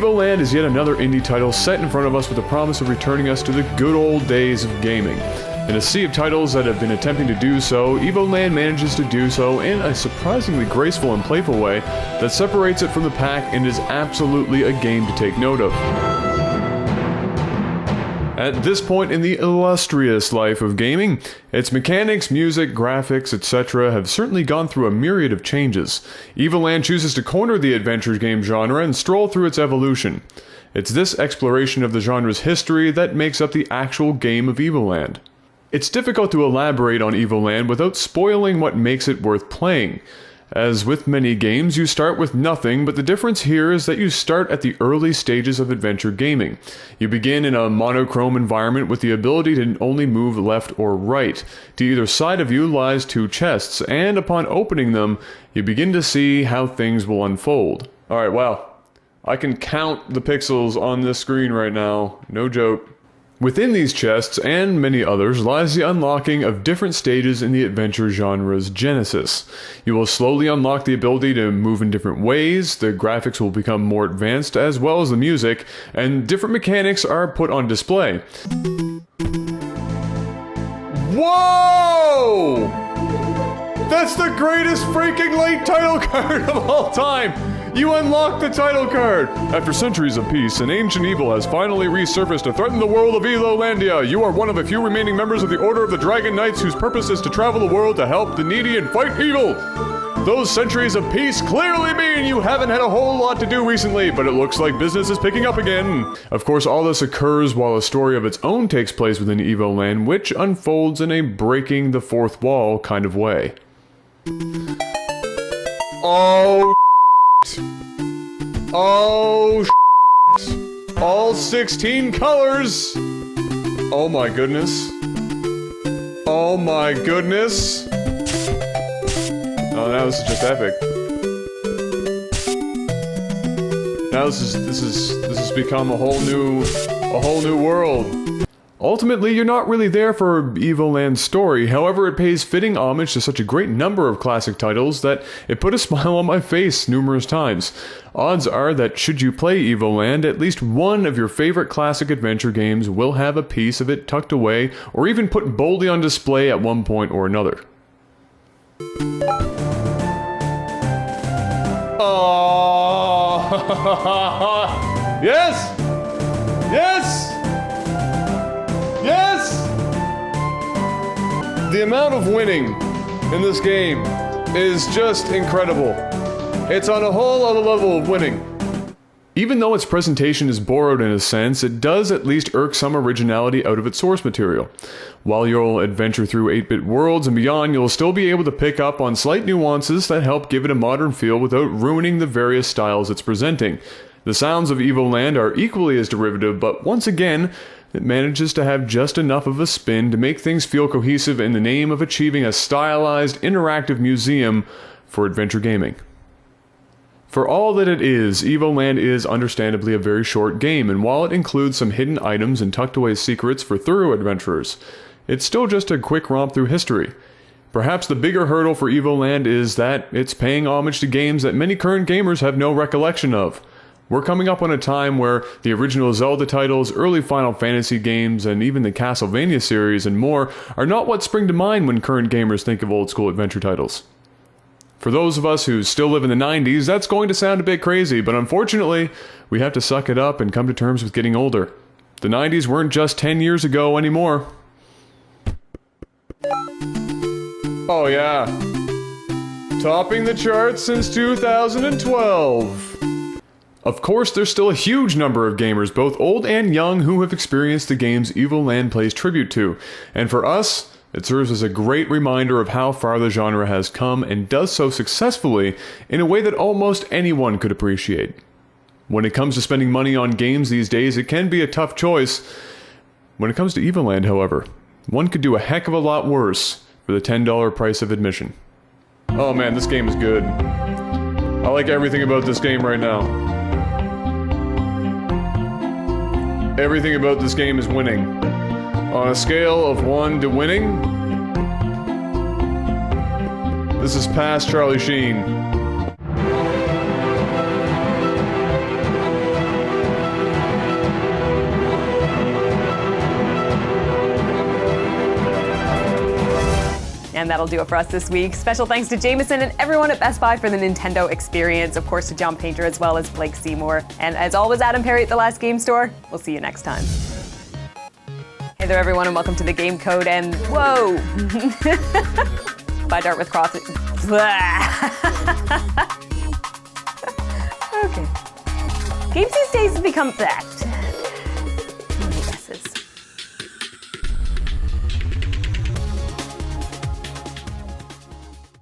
Evoland is yet another indie title set in front of us with the promise of returning us to the good old days of gaming. In a sea of titles that have been attempting to do so, Evoland manages to do so in a surprisingly graceful and playful way that separates it from the pack and is absolutely a game to take note of. At this point in the illustrious life of gaming, its mechanics, music, graphics, etc. have certainly gone through a myriad of changes. Evoland chooses to corner the adventure game genre and stroll through its evolution. It's this exploration of the genre's history that makes up the actual game of Evoland. It's difficult to elaborate on Evoland without spoiling what makes it worth playing. As with many games, you start with nothing, but the difference here is that you start at the early stages of adventure gaming. You begin in a monochrome environment with the ability to only move left or right. To either side of you lies two chests, and upon opening them, you begin to see how things will unfold. Alright, wow. I can count the pixels on this screen right now. No joke. Within these chests, and many others, lies the unlocking of different stages in the adventure genre's genesis. You will slowly unlock the ability to move in different ways, the graphics will become more advanced as well as the music, and different mechanics are put on display. Whoa! That's the greatest freaking late title card of all time! You unlock the title card! After centuries of peace, an ancient evil has finally resurfaced to threaten the world of Evolandia. You are one of a few remaining members of the Order of the Dragon Knights whose purpose is to travel the world to help the needy and fight evil. Those centuries of peace clearly mean you haven't had a whole lot to do recently, but it looks like business is picking up again. Of course, all this occurs while a story of its own takes place within Evoland, which unfolds in a breaking the fourth wall kind of way. Oh, oh, all 16 colors! Oh my goodness. Oh my goodness. Oh, now this is just epic. Now this has become a whole new world. Ultimately, you're not really there for Evoland's story, however it pays fitting homage to such a great number of classic titles that it put a smile on my face numerous times. Odds are that should you play Evoland, at least one of your favorite classic adventure games will have a piece of it tucked away or even put boldly on display at one point or another. Oh, yes! Yes! Yes! The amount of winning in this game is just incredible. It's on a whole other level of winning. Even though its presentation is borrowed in a sense, it does at least irk some originality out of its source material. While you'll adventure through 8-bit worlds and beyond, you'll still be able to pick up on slight nuances that help give it a modern feel without ruining the various styles it's presenting. The sounds of Evoland are equally as derivative, but once again, it manages to have just enough of a spin to make things feel cohesive in the name of achieving a stylized, interactive museum for adventure gaming. For all that it is, Evoland is understandably a very short game, and while it includes some hidden items and tucked away secrets for thorough adventurers, it's still just a quick romp through history. Perhaps the bigger hurdle for Evoland is that it's paying homage to games that many current gamers have no recollection of. We're coming up on a time where the original Zelda titles, early Final Fantasy games, and even the Castlevania series and more are not what spring to mind when current gamers think of old-school adventure titles. For those of us who still live in the 90s, that's going to sound a bit crazy, but unfortunately, we have to suck it up and come to terms with getting older. The 90s weren't just 10 years ago anymore. Oh yeah. Topping the charts since 2012. Of course, there's still a huge number of gamers, both old and young, who have experienced the games Evoland plays tribute to, and for us, it serves as a great reminder of how far the genre has come and does so successfully in a way that almost anyone could appreciate. When it comes to spending money on games these days, it can be a tough choice. When it comes to Evoland, however, one could do a heck of a lot worse for the $10 price of admission. Oh man, this game is good. I like everything about this game right now. Everything about this game is winning. On a scale of 1 to winning, this is past Charlie Sheen. And that'll do it for us this week. Special thanks to Jameson and everyone at Best Buy for the Nintendo experience. Of course, to John Painter as well as Blake Seymour. And as always, Adam Perry at The Last Game Store. We'll see you next time. Hey there, everyone, and welcome to the Game Code. And whoa! By Dartmouth Cross. Okay. Games these days have become that.